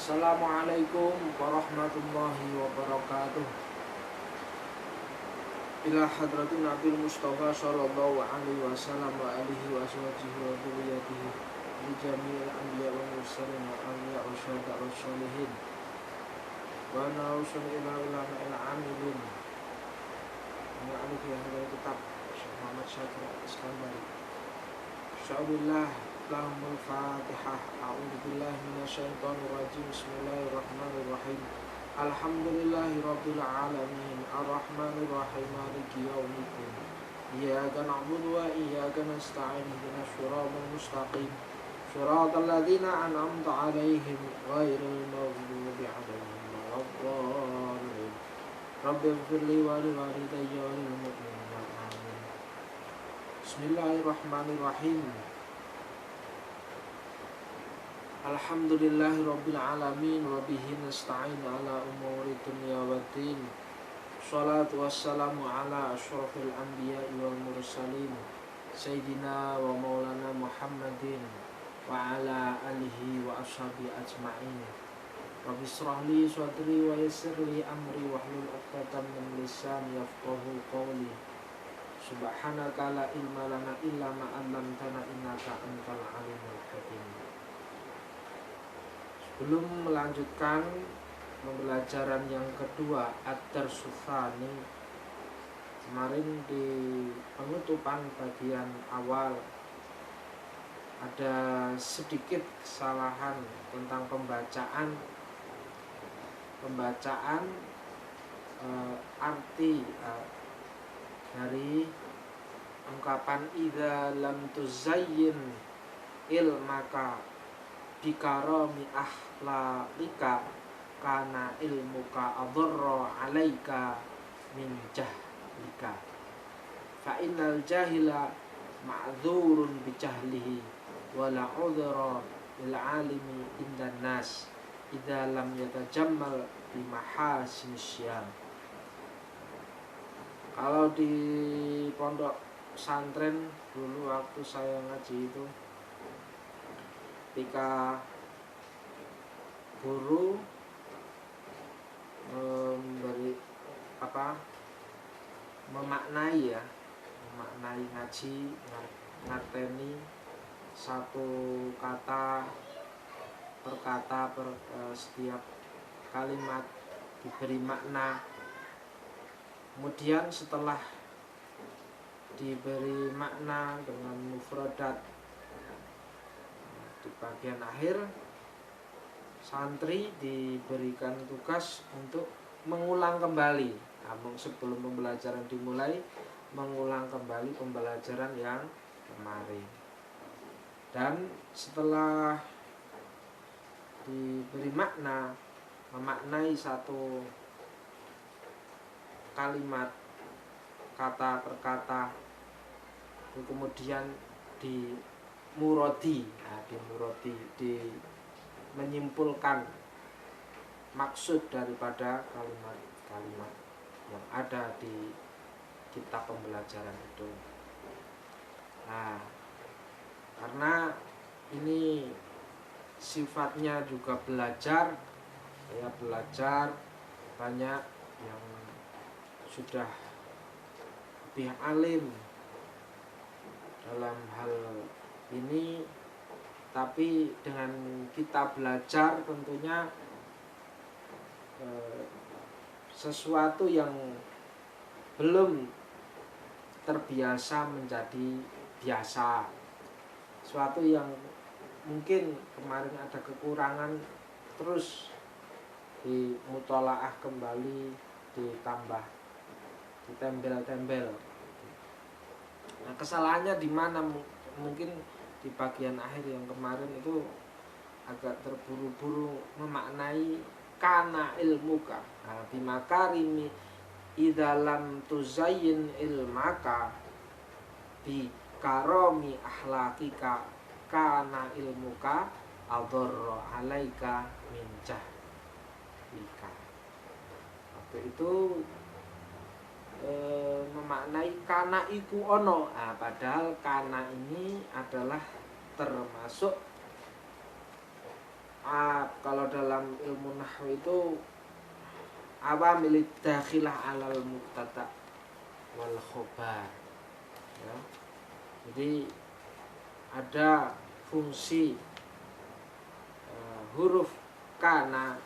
Assalamualaikum warahmatullahi wabarakatuh. Ila hadratin Nabil Mustafa sallallahu alaihi wasallam wa alihi wa ashabihi wa dhurriyyatihi li jami'il anbiya wal mursalin wa awliya wa syuhada wa sholihin wa nausun ila ulama il amilin wa alihi wa hadrat kitab Syekh Muhammad Syakir Al-Iskandari. Insyaallah lahumul fatihah. A'udzu billahi minasyaitonir rajim. Bismillahirrahmanirrahim. Alhamdulillahi rabbil alamin. Arrahmanir rahim. Maliki yaumiddin. Iyyaka na'budu wa iyyaka nasta'in. Ihdinas shiratal mustaqim. Shiratal ladzina an'amta 'alaihim ghairil maghdubi 'alaihim waladdallin. Rabbighfirli wa liwalidayya wa lil mu'minina. Amin. Bismillahirrahmanirrahim. Alhamdulillahi rabbil alamin wa bihi nasta'in ala umuri dunya waddin. Shalatu wassalamu ala asyrafil anbiya'i wal mursalin sayyidina wa maulana Muhammadin wa ala alihi wa ashabi ajma'in. Rabbi shrah li sadri wa yassir li amri wahlul 'uqdatam min lisani yafqahu qawli. Subhanaka la ilma lana illa ma 'allamtana innaka antal alimul hakim. Belum melanjutkan pembelajaran yang kedua Ad-Darsu Tsani. Kemarin di penutupan bagian awal ada sedikit kesalahan tentang pembacaan arti dari ungkapan idza lam tuzayyin ilmaka bikarami akhlaqika kana ilmuka adharra 'alaika min jahlika fa innal jahila ma'dzurun bi jahlihi wa la 'udhra lil 'alimi indan nas idza lam yatajammal bi mahasin syam. Kalau di pondok pesantren dulu waktu saya ngaji itu, ketika guru memaknai ngaji, ngerteni satu kata per kata setiap kalimat diberi makna. Kemudian setelah diberi makna dengan mufradat, di bagian akhir santri diberikan tugas untuk mengulang kembali. Namun sebelum pembelajaran dimulai, mengulang kembali pembelajaran yang kemarin. Dan setelah diberi makna, memaknai satu kalimat kata per kata, kemudian dimurodi, menyimpulkan maksud daripada kalimat-kalimat yang ada di kitab pembelajaran itu. Nah, karena ini sifatnya juga belajar, ya belajar banyak yang sudah lebih alim dalam hal ini, tapi dengan kita belajar tentunya sesuatu yang belum terbiasa menjadi biasa, sesuatu yang mungkin kemarin ada kekurangan, terus dimutolaah kembali, ditambah, ditempel-tempel. Nah, kesalahannya di mana? Mungkin di bagian akhir yang kemarin itu agak terburu-buru memaknai kana ilmuka bimakarimi idza lam tuzayyin ilmaka bi karami akhlaqika kana ilmuka adharra 'alaika min jahlika. Waktu itu memaknai kana iku ono. Padahal kana ini adalah termasuk Kalau dalam ilmu nahwu itu awamil dakhilah alal mubtada wal khobar ya. Jadi ada fungsi huruf kana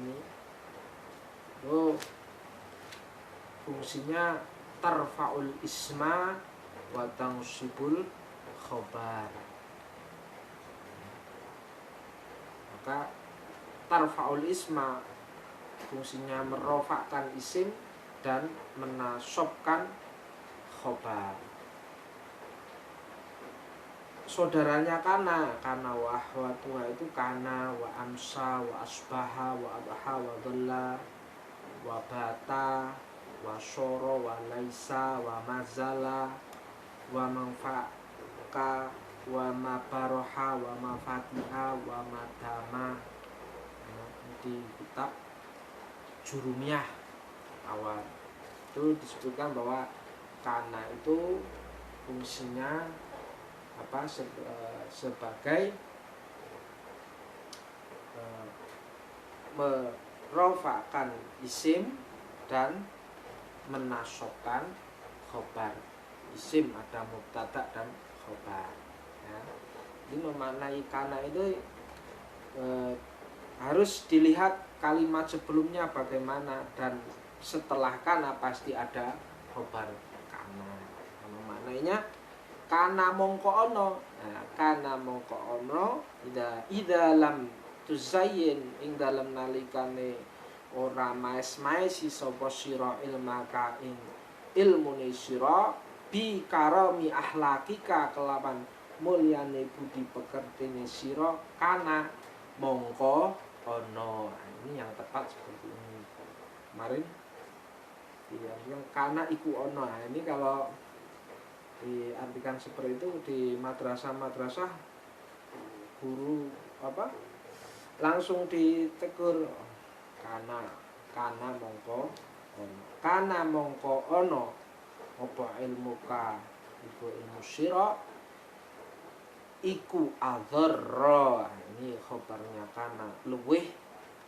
ini itu fungsinya tarfa'ul isma wa tansibul khobar. Maka tarfa'ul isma fungsinya merofakkan isim dan menasobkan khobar. Saudaranya kana wa ahwatuha itu kana wa amsa wa asbaha wa adha wa dhalla wa bata wa syoro wa laisa wa mazala wa manfa'ka wa mabaroha wa mafatiha wa madama. Di kitab Jurumiyah awal itu disebutkan bahwa kana itu fungsinya sebagai merofakkan isim dan menasobkan khobar. Isim ada mubtada dan khobar ya. Jadi memaknai kana itu harus dilihat kalimat sebelumnya bagaimana, dan setelah kana pasti ada khobar kana. Memaknainya kana mongko ono, kana mongko ono ida lam tuzayyin ing dalem nalikane ora maes-maesi sapa sira ilmaka ing ilmune sira bi karami akhlakika kelawan mulyane budi pekertine sira kana mongko ono. Ini yang tepat seperti ini kemarin ya, yang kana iku ono. Ini kalau diartikan seperti itu di madrasah-madrasah guru langsung ditegur kana mongko ono, kana mongko ono apa ilmuka iku ilmu sira iku adzarra. Ini khobarnya kana luweh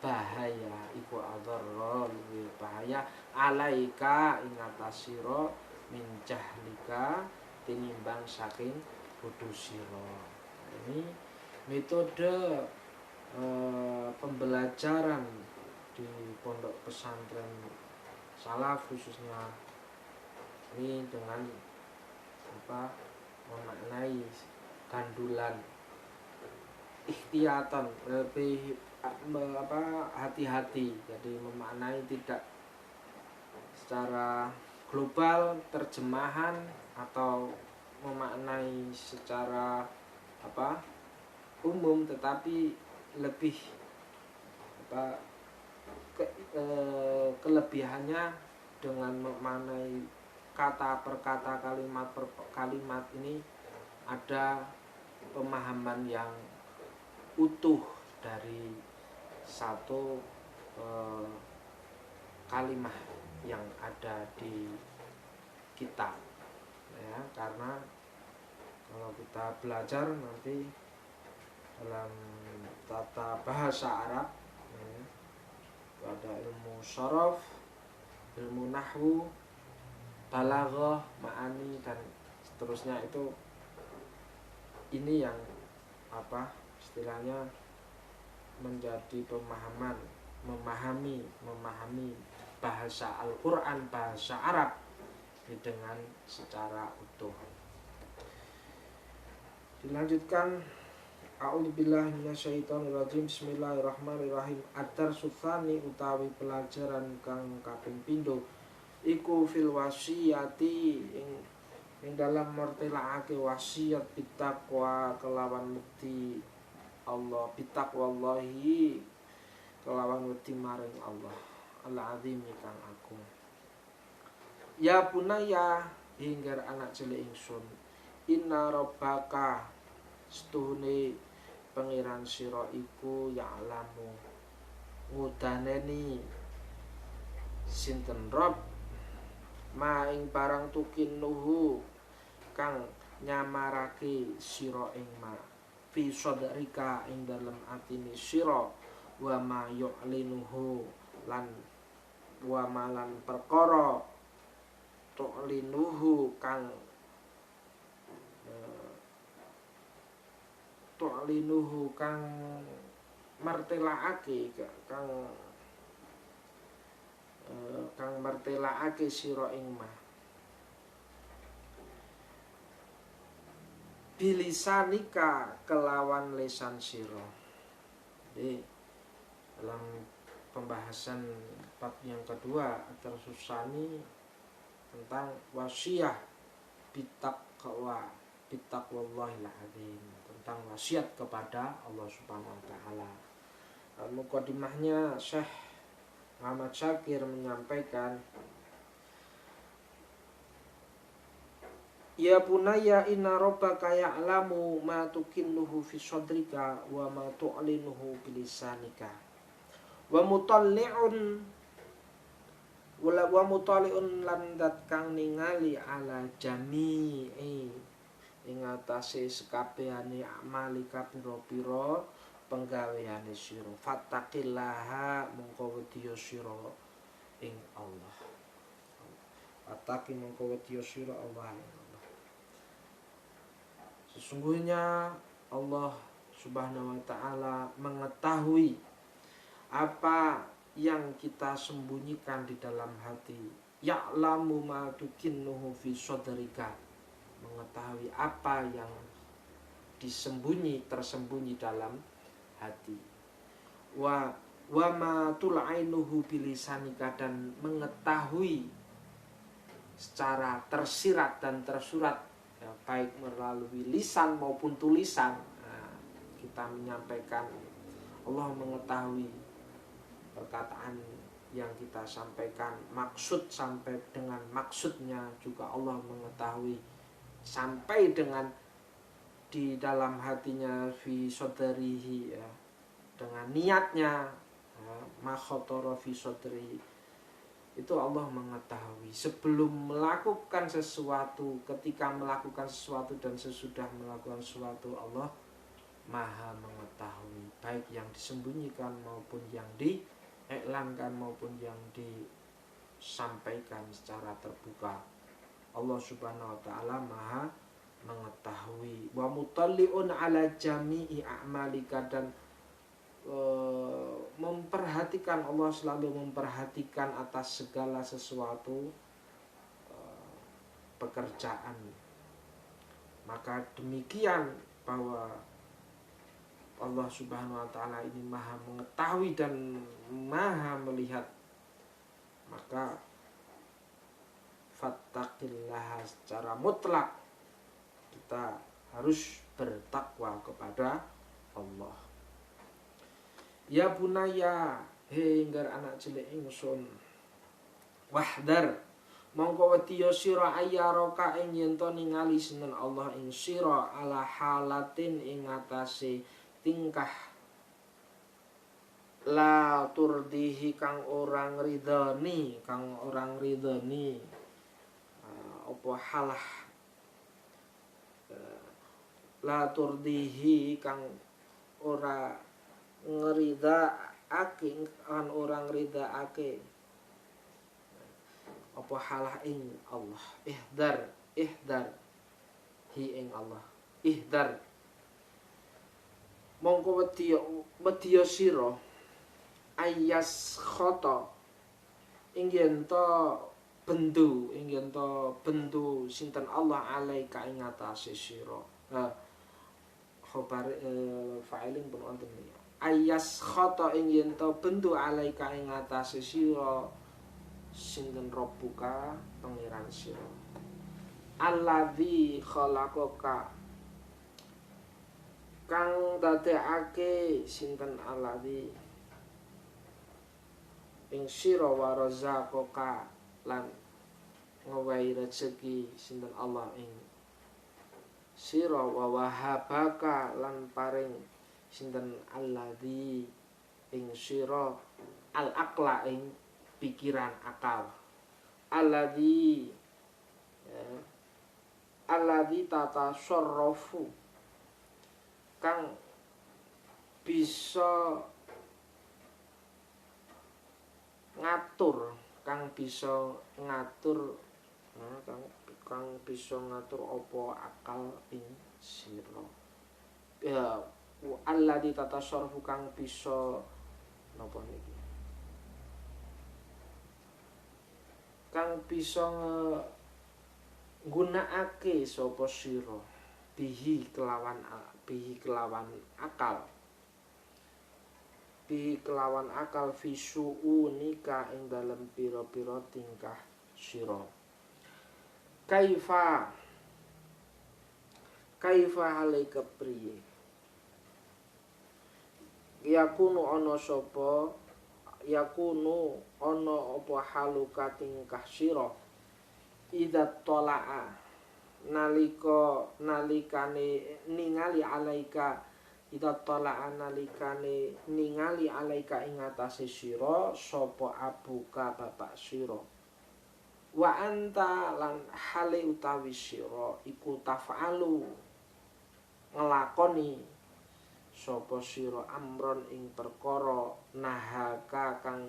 bahaya, iku adzarra luweh bahaya alaika ing atas sira min jahlika tinimbang saking bodho sira. Ini metode pembelajaran di pondok pesantren salaf khususnya ini dengan memaknai gandulan ikhtiyatan, lebih hati-hati. Jadi memaknai tidak secara global terjemahan atau memaknai secara umum, tetapi lebih kelebihannya dengan memaknai kata per kata, kalimat per kalimat ini ada pemahaman yang utuh dari satu kalimat yang ada di kitab ya. Karena kalau kita belajar nanti dalam tata bahasa Arab ya, ada ilmu syaraf, ilmu nahwu, balaghah, ma'ani dan seterusnya. Itu ini yang istilahnya menjadi pemahaman, memahami bahasa Al-Quran, bahasa Arab dengan secara utuh. Dilanjutkan, a'udzubillahi minasyaitonirrajim, bismillahirrahmanirrahim. Ad-darsu tsani utawi pelajaran kang kaping pindho iku fil wasiyati ing dalam mertelakake wasiat bitaqwa kelawan wedi Allah, bitaqwallahi kelawan wedi maring Allah al-azim kang agung. Ya bunaya hinggar anak cilik ingsun, inna rabbaka setuhune pangeran sira iku ya'lamu ngudaneni sinten Rabb ma ing barang tukin nuhu kang nyamarake sira ing ma fi sadrika ing dalem atine sira wa ma yu'linuhu lan wa malan perkara tu'linuhu kang martelaake kang martelaake sira ing ma bilisanika kelawan lisan sira. Jadi dalam pembahasan bab yang kedua At-Tarsusani tentang wasiyah bitaqwallahil azim, tentang wasiat kepada Allah Subhanahu wa taala. Mukadimahnya Syekh Muhammad Syakir menyampaikan, ya bunayya inna rabbaka ya'lamu ma tukinnuhu fi sadrika wa ma tu'linuhu bilisanika wa mutalli'un lan dat kang ningali ala jami'i ing atase sekabehane amalika pira-pira penggaweane sira. Fattaqillaha mongko wedya sira ing Allah. Fattaqi mongko wedya sira Allah. Sesungguhnya Allah Subhanahu wa taala mengetahui apa yang kita sembunyikan di dalam hati. Ya'lamu ma tukinnuhu fi sadrika, mengetahui apa yang tersembunyi dalam hati. Wa ma tulainuhu bilisanika, dan mengetahui secara tersirat dan tersurat, ya, baik melalui lisan maupun tulisan. Nah, kita menyampaikan, Allah mengetahui perkataan yang kita sampaikan, maksud sampai dengan maksudnya juga Allah mengetahui, sampai dengan di dalam hatinya fi sadrihi, ya, dengan niatnya, ya, ma khatara fi sadri, itu Allah mengetahui sebelum melakukan sesuatu, ketika melakukan sesuatu, dan sesudah melakukan sesuatu. Allah Maha mengetahui, baik yang disembunyikan maupun yang diiklankan maupun yang disampaikan secara terbuka. Allah Subhanahu wa taala Maha mengetahui. Wa mutalli'un ala jami'i a'malika, dan memperhatikan, Allah selalu memperhatikan atas segala sesuatu pekerjaan. Maka demikian bahwa Allah Subhanahu wa taala ini Maha mengetahui dan Maha melihat, maka fattaqillah, secara mutlak kita harus bertakwa kepada Allah. Ya bunaya, hinggar anak cilik ingsun, wahdar mongko wedi sira ayyaraka ing yen to ningali sinten Allah ing sira ala halatin ing atase tingkah la turdihi kang orang ridhani apa halah la turdihi kang ora ngridhaake, kan orang ridhaake apa halah ing Allah. Ihdar hi ing Allah, ihdar mongko wedya sira ayas khata ing yen to bendu sinten Allah alaika ing atase sira. Khabar fa'ilin pun wonten iki. Ayas khata ing yen to bendu alaika ing atase sira sinten Rabbuka pangeran sira. Alladzi khalaqaka kang dadekake sinten alladzi ing sira wa razaqaka lan ngowahi rezeki sinten Allah ing sira wa wahabaka lan paring sinten alladzi ing sira al aqla ing pikiran akal. Alladzi tata syarrafu kang bisa ngatur, kang bisa ngatur kang bisa ngatur apa akal ing sira. Ya alladzi tatasarrufu kang bisa napa niki? Kang bisa nggunakake sapa sira bihi kelawan akal. Bihi kelawan akal fisuunika ing dalem pira-pira tingkah sira. Kaifa hale kepriye yakunu ana apa haluka tingkah sira idza tolaa nalikane ningali alaika idza tolaa nalikane ningali alaika ing atase sira sapa abuka bapak sira wa anta lan hale utawi sira iku taf'alu nglakoni sapa sira amron ing perkara nahaka kang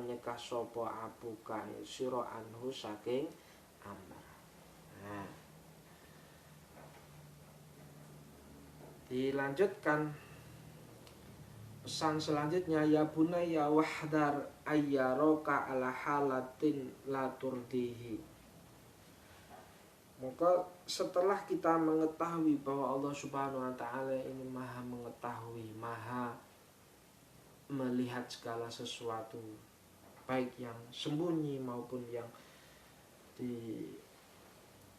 nyegah sapa abuka sira anhu saking amr. Nah, dilanjutkan pesan selanjutnya, ya bunayya wahdar ayyaraka ala halatin la turdihi. Maka setelah kita mengetahui bahwa Allah Subhanahu wa taala ini Maha mengetahui, Maha melihat segala sesuatu, baik yang sembunyi maupun yang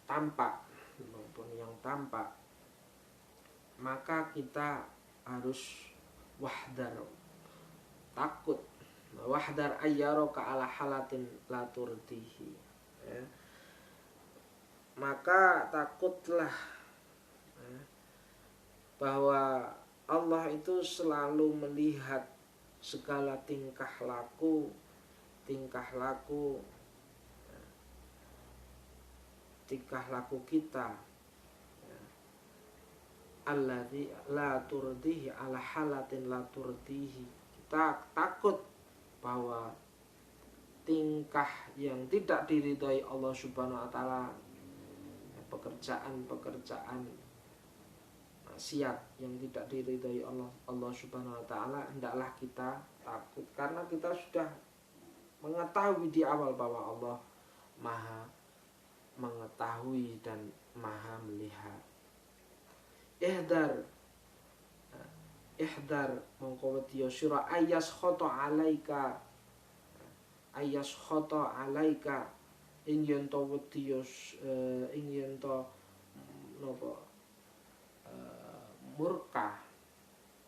tampak maupun yang tampak, maka kita harus wahdar, takut, wahdar ayyaraka ala halatin la turdihi, ya. Maka takutlah bahwa Allah itu selalu melihat segala tingkah laku kita, alladzi la turdihi ala halatin la turdihi. Kita takut bahwa tingkah yang tidak diridhai Allah Subhanahu wa taala, pekerjaan maksiat yang tidak diridhai Allah Subhanahu wa taala, hendaklah kita takut karena kita sudah mengetahui di awal bahwa Allah Maha mengetahui dan Maha melihat. Ihdar mongko wedi sira ayas khata alaika ing yen to wedi ing yen to napa murka,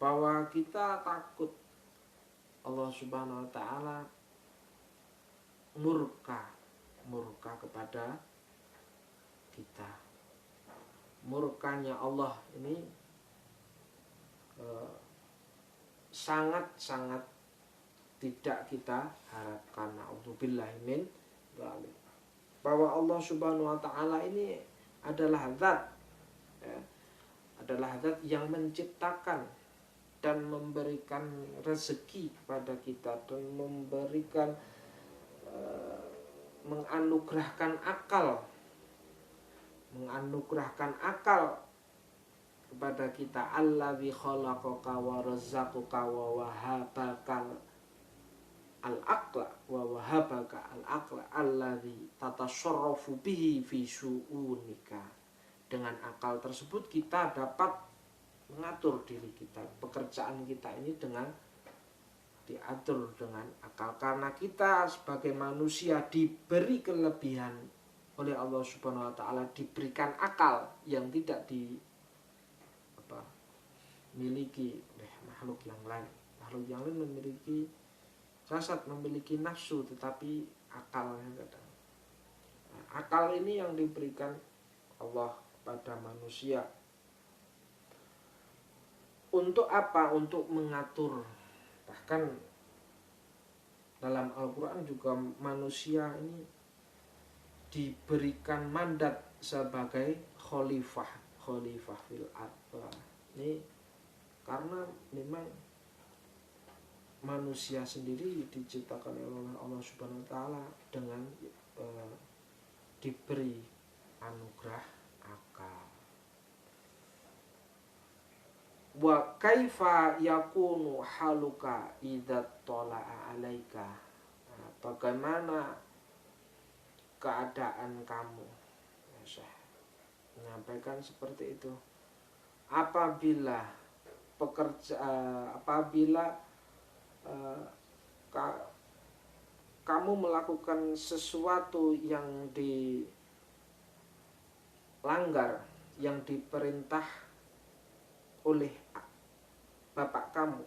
bahwa kita takut Allah Subhanahu wa taala murka kepada kita. Murkanya Allah ini sangat-sangat tidak kita harapkan. Na'udzubillahi min dzalik. Bahwa Allah Subhanahu wa taala ini adalah zat, ya, adalah zat yang menciptakan dan memberikan rezeki kepada kita, dan memberikan menganugerahkan akal kepada kita. Allazi khalaqaka wa razzaqaka wa wahabaka al-aqla allazi tatasarrafu bihi fi syu'unika. Dengan akal tersebut kita dapat mengatur diri kita, pekerjaan kita ini dengan diatur dengan akal, karena kita sebagai manusia diberi kelebihan oleh Allah Subhanahu wa taala, diberikan akal yang tidak dimiliki oleh makhluk yang lain. Makhluk yang lain memiliki jasad, memiliki nafsu, tetapi akalnya tidak. Nah, akal ini yang diberikan Allah pada manusia. Untuk apa? Untuk mengatur. Bahkan dalam Al-Quran juga manusia ini diberikan mandat sebagai khalifah. khalifah fil ardh. Ini karena memang manusia sendiri diciptakan oleh Allah Subhanahu wa taala dengan diberi anugerah akal. Wa kaifa yakunu haluka idza tala'a 'alaika. Nah, bagaimana keadaan kamu? Saya menyampaikan seperti itu. Apabila kamu melakukan sesuatu yang dilanggar, yang diperintah oleh bapak kamu,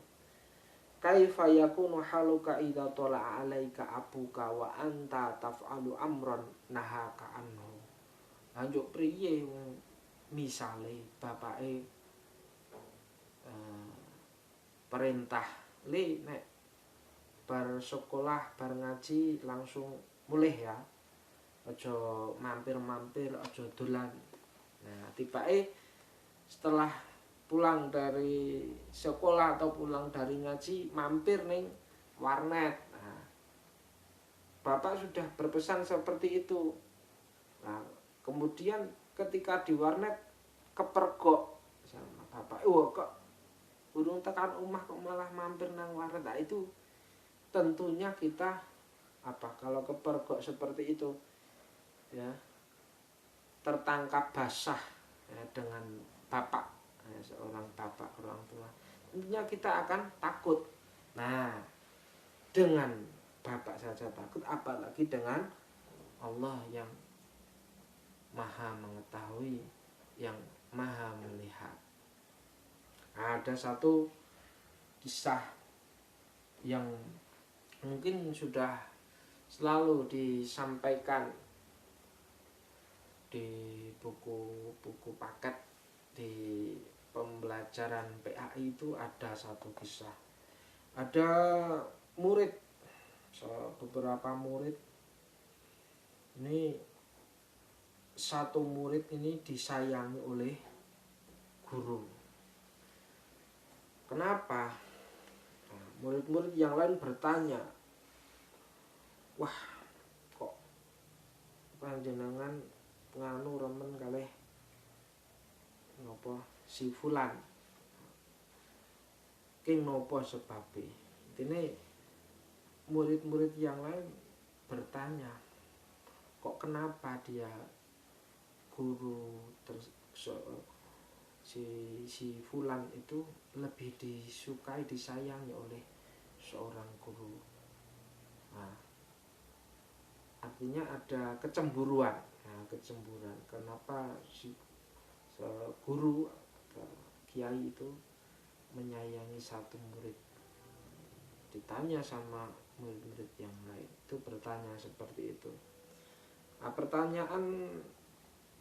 kaifa yakunu haluka idza tala'a 'alaika abuka wa anta taf'alu amran nahaka anhu. Lanjut priye misale bapake perintah le nek bar sekolah bar ngaji langsung mulih ya, aja mampir-mampir, aja dolan. Nah tibake setelah pulang dari sekolah atau pulang dari ngaji mampir ning warnet. Nah, bapak sudah berpesan seperti itu. Nah, kemudian ketika di warnet kepergok sama bapak, kok urung tekan omah kok malah mampir nang warnet. Nah, itu tentunya kita kalau kepergok seperti itu ya, tertangkap basah ya, dengan bapak ya, seorang bapak orang tua, tentunya kita akan takut. Nah, dengan bapak saja takut, apalagi dengan Allah yang maha mengetahui, yang maha melihat. Ada satu kisah yang mungkin sudah selalu disampaikan di buku-buku paket di pembelajaran PAI. Itu ada satu kisah. Ada murid, beberapa murid. Ini satu murid ini disayangi oleh guru. Kenapa? Nah, murid-murid yang lain bertanya, wah kok panjenengan nganu remen kalih napa si fulan, ki napa sebabe? Intine murid-murid yang lain bertanya, kok kenapa dia guru si fulan itu lebih disukai, disayangi oleh seorang guru. Nah, artinya ada kecemburuan. Nah, kecemburuan. Kenapa si guru atau kiai itu menyayangi satu murid? Ditanya sama murid-murid yang lain, itu bertanya seperti itu. Nah, pertanyaan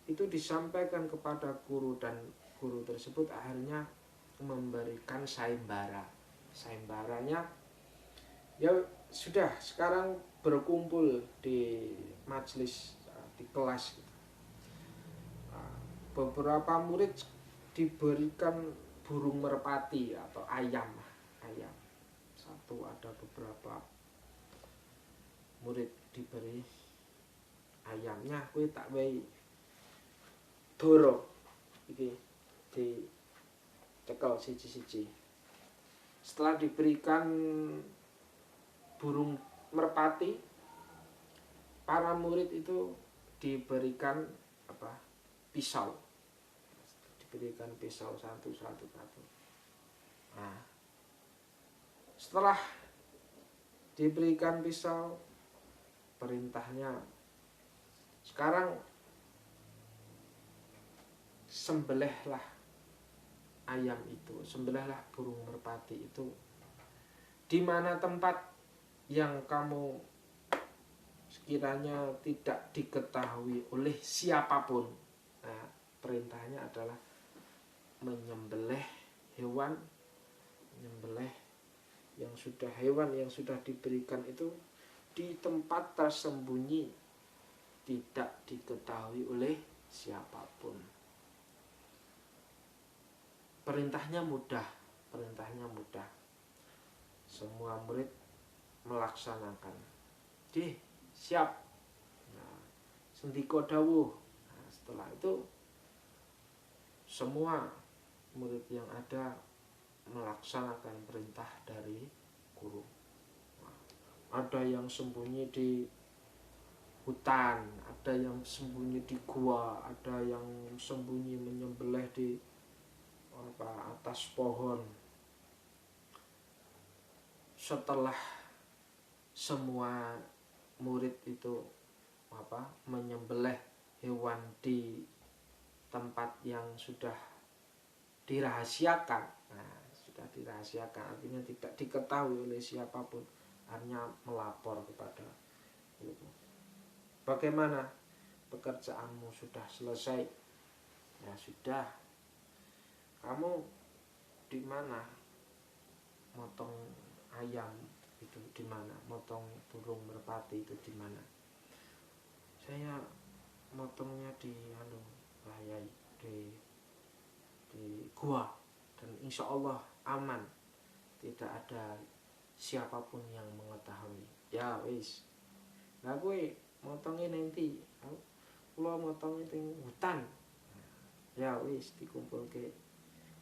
itu disampaikan kepada guru, dan guru tersebut akhirnya memberikan sayembara. Sayembaranya ya sudah, sekarang berkumpul di majelis, di kelas. Beberapa murid diberikan burung merpati atau ayam. Satu, ada beberapa murid diberi ayamnya, kowe tak wehi doro iki dicekel siji-siji. Setelah diberikan burung merpati, para murid itu diberikan pisau. Diberikan pisau satu. Nah, setelah diberikan pisau, perintahnya sekarang sembelihlah ayam itu, sembelihlah burung merpati itu di mana tempat yang kamu sekiranya tidak diketahui oleh siapapun. Nah, perintahnya adalah menyembelih hewan yang sudah diberikan itu di tempat tersembunyi, tidak diketahui oleh siapapun. perintahnya mudah, semua murid melaksanakan. Siap. Nah, sendika dawuh. Nah, setelah itu semua murid yang ada melaksanakan perintah dari guru. Nah, ada yang sembunyi di hutan, ada yang sembunyi di gua, ada yang sembunyi menyembelih di atas pohon. Setelah semua murid itu menyembelih hewan di tempat yang sudah dirahasiakan. Nah, sudah dirahasiakan artinya tidak diketahui oleh siapapun, artinya melapor kepada guru. Bagaimana pekerjaanmu, sudah selesai? Ya sudah. Kamu di mana? Motong ayam itu di mana? Motong burung merpati itu di mana? Saya motongnya di gua, dan insya Allah aman, tidak ada siapapun yang mengetahui. Ya wis. Lah gue motongnya nanti, kula motongnya di hutan. Ya wis, dikumpulke.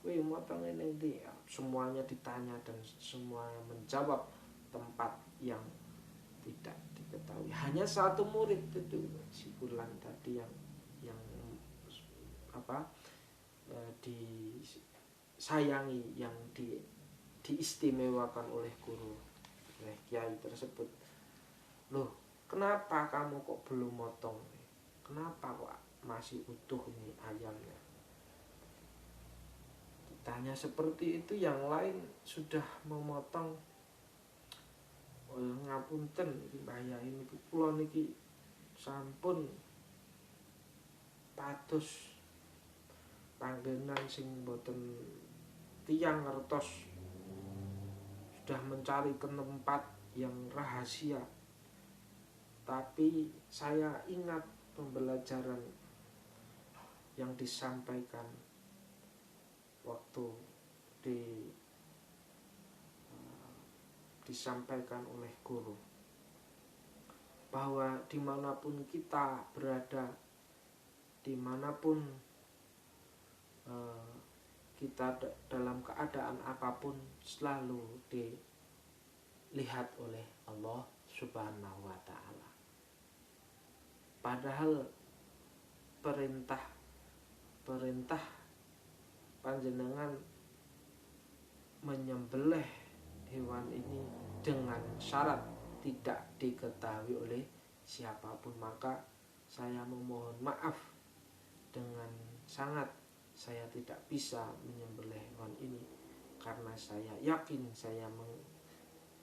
Gue motongnya nanti. Semuanya ditanya dan semuanya menjawab tempat yang tidak diketahui. Hanya satu murid itu, si Fulan tadi yang disayangi, yang diistimewakan oleh guru, oleh kiai tersebut. Loh, kenapa kamu kok belum motong? Kenapa kok masih utuh ini ayamnya? Ditanya seperti itu, yang lain sudah memotong. Ngapunten Mbah Yai niki, kula niki sampun pados panggenan sing boten tiyang ngertos, sudah mencari ke tempat yang rahasia. Tapi saya ingat pembelajaran yang disampaikan waktu disampaikan oleh guru, bahwa dimanapun kita berada, dimanapun kita dalam keadaan apapun, selalu dilihat oleh Allah Subhanahu wa Ta'ala. Padahal perintah panjenengan menyembelih hewan ini dengan syarat tidak diketahui oleh siapapun, maka saya memohon maaf dengan sangat. Saya tidak bisa menyembelih hewan ini karena saya yakin saya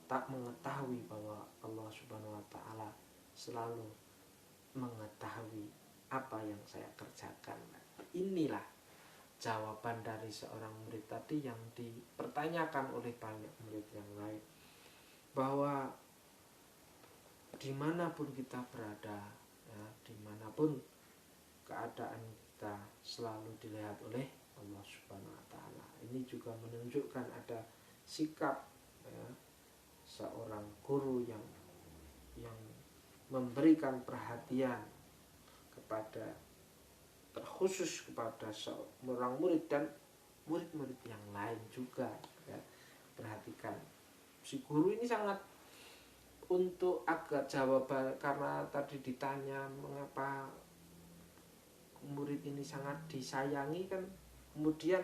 tak mengetahui bahwa Allah Subhanahu wa Ta'ala selalu mengetahui apa yang saya kerjakan. Inilah jawaban dari seorang murid tadi yang dipertanyakan oleh banyak murid yang lain, bahwa dimanapun kita berada, ya, dimanapun keadaan kita, selalu dilihat oleh Allah Subhanahu wa Ta'ala. Ini juga menunjukkan ada sikap, ya, seorang guru yang memberikan perhatian kepada, terkhusus kepada seorang murid dan murid-murid yang lain juga, ya. Perhatikan, si guru ini sangat untuk agak jawaban, karena tadi ditanya mengapa murid ini sangat disayangi, kan kemudian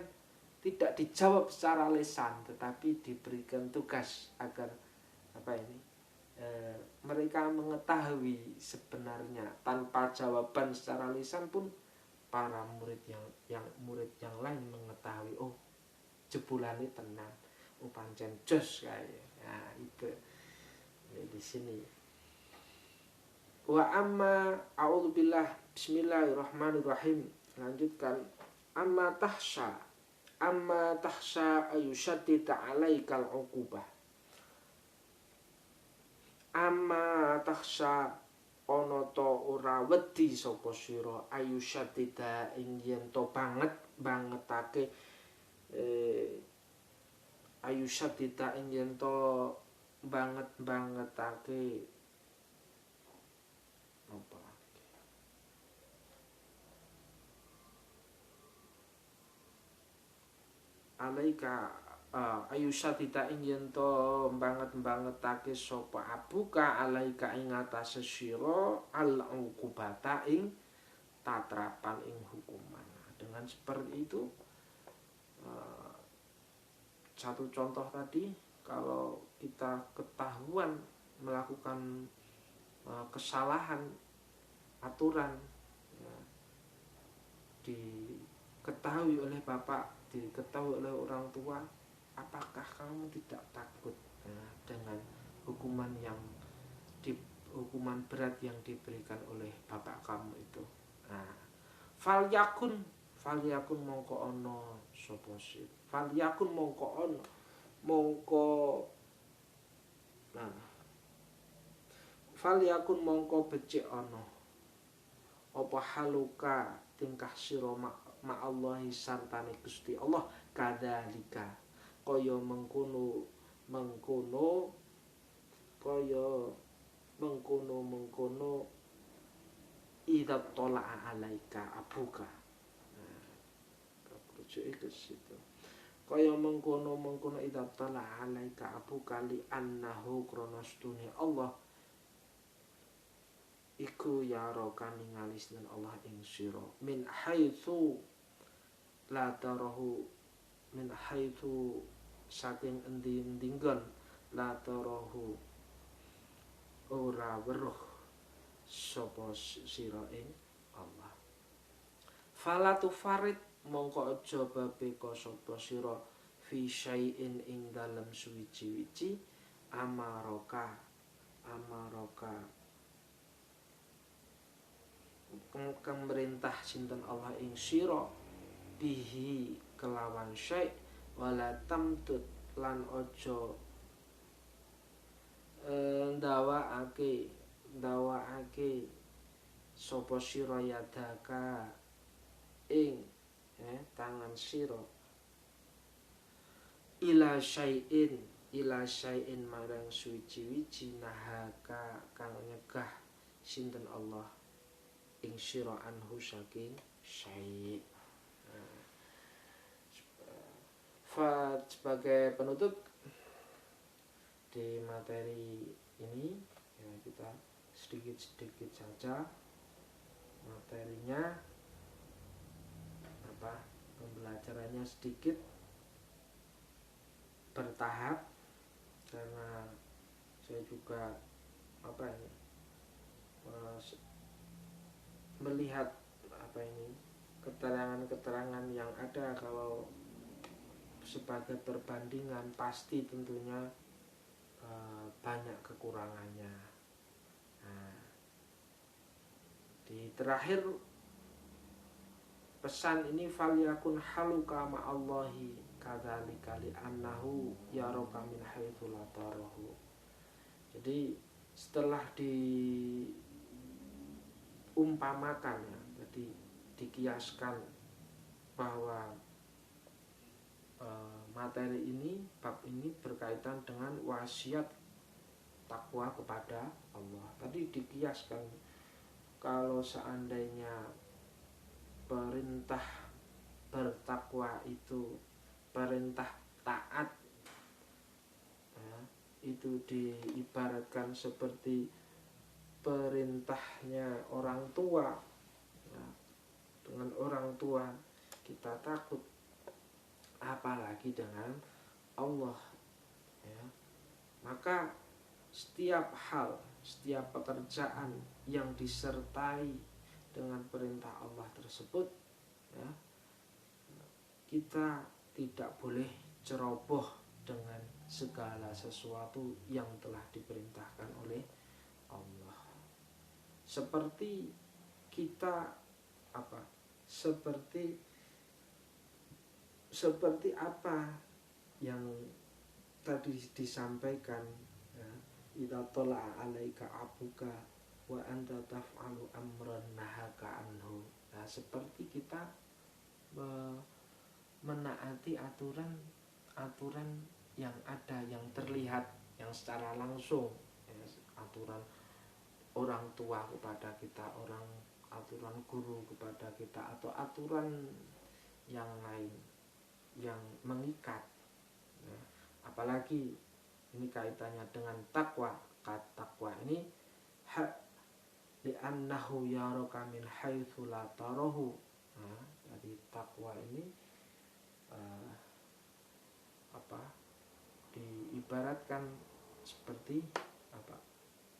tidak dijawab secara lisan, tetapi diberikan tugas agar mereka mengetahui sebenarnya, tanpa jawaban secara lisan pun para murid yang lain mengetahui, oh jebulane tenang, oh pancen jos kayak. Nah, itu di sini. Wa amma a'udzubillah, bismillahirrahmanirrahim. Lanjutkan. Amma tahsha ayushaddida 'alaikal 'uqubah. Amma tahsha, ana ta ora wedi sapa sira ayushaddida ing yen to bangetake ayu syadita ing yen to bangetake apa alaika ayu syadita ing yen to bangetake sapa abuka alaika ing atase sira al uqubata ing tatrapan ing hukuman. Dengan seperti itu satu contoh tadi, kalau kita ketahuan melakukan kesalahan aturan, ya, diketahui oleh bapak, diketahui oleh orang tua, apakah kamu tidak takut dengan hukuman hukuman berat yang diberikan oleh bapak kamu itu? Falyakun mongko ono sapa sir. Falyakun mongko ono falyakun mongko becik ono apa haluka tingkah sira ma'allahi sartane Gusti Allah kadzalika kaya mengkono idza tola'a alaika abuka. Rujuke ke situ. Kaya mengkono idza tola'a alaika abuka li annahu kronastune Allah iku yaro kan ningali sinten Allah ing sira min haitsu la tarahu, min haitsu saking endi-endinggon la tarahu ora weruh sapa sira ing Allah. Fala tufarid mongko aja babeka sapa sira fi syai'in ing dalem suwiji-wiji amaroka kemerintah sinten Allah ing sira bihi kelawan syai' wala tamtut lan aja ndawakake sapa sira yadaka ing tangan sira ila syai'in marang suwiji-wiji nahaka kang nyegah sinten Allah ing sira anhu saking syai'. Sebagai penutup di materi ini, ya, kita sedikit saja materinya, pembelajarannya sedikit bertahap karena saya juga melihat keterangan yang ada. Kalau sebagai perbandingan pasti tentunya banyak kekurangannya. Di terakhir pesan ini falyakun haluka ma'allahi kadzalika li annahu yaraka min haitsu la tarahu. Jadi setelah diumpamakan, ya, jadi dikiaskan bahwa materi ini, bab ini berkaitan dengan wasiat takwa kepada Allah. Tadi dikiaskan, kalau seandainya perintah bertakwa itu perintah taat, ya, itu diibaratkan seperti perintahnya orang tua, ya, dengan orang tua kita takut, apalagi dengan Allah, ya. Maka setiap hal, setiap pekerjaan yang disertai dengan perintah Allah tersebut, ya, kita tidak boleh ceroboh dengan segala sesuatu yang telah diperintahkan oleh Allah. Seperti kita seperti apa yang tadi disampaikan, ya, idza tala'a 'alaika abuka wa anta taf'alu amran nahaka anhu. Nah, seperti kita menaati aturan yang ada, yang terlihat, yang secara langsung, ya, aturan orang tua kepada kita, aturan guru kepada kita, atau aturan yang lain yang mengikat, ya. Apalagi ini kaitannya dengan takwa. Takwa ini hak li'annahu yaraka min haitsu la tarahu. Nah, jadi takwa ini diibaratkan seperti apa?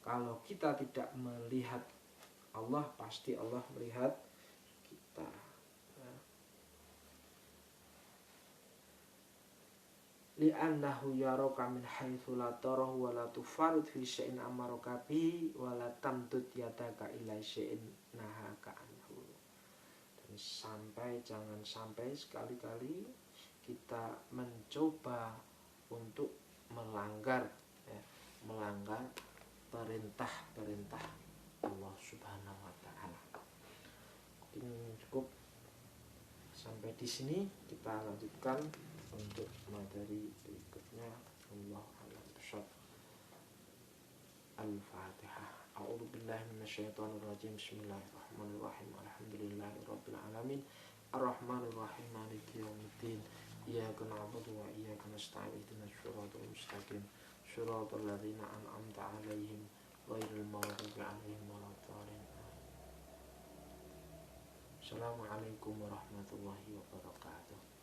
Kalau kita tidak melihat Allah, pasti Allah melihat kita. Li'annahu yaraka min haitsu la tarahu wa la tufarid fi syai'in amaraka bihi wa la tamtud yadaka ila syai'in nahaka anhu. Dan jangan sampai sekali-kali kita mencoba untuk melanggar perintah Allah Subhanahu wa taala. Mungkin cukup sampai di sini, kita lanjutkan untuk materi berikutnya. Allahu a'lam bishawab. Al-Fatihah. A'udzu billahi minasyaitonir rajim. Bismillahirrahmanirrahim. Alhamdulillahirabbil alamin. Arrahmanir rahim. Maliki yaumiddin. Iyyaka na'budu wa iyyaka nasta'in. Ihdinas siratal mustaqim. Shiratal ladzina an'amta 'alaihim ghairil maghdubi 'alaihim waladdallin. Assalamualaikum warahmatullahi wabarakatuh.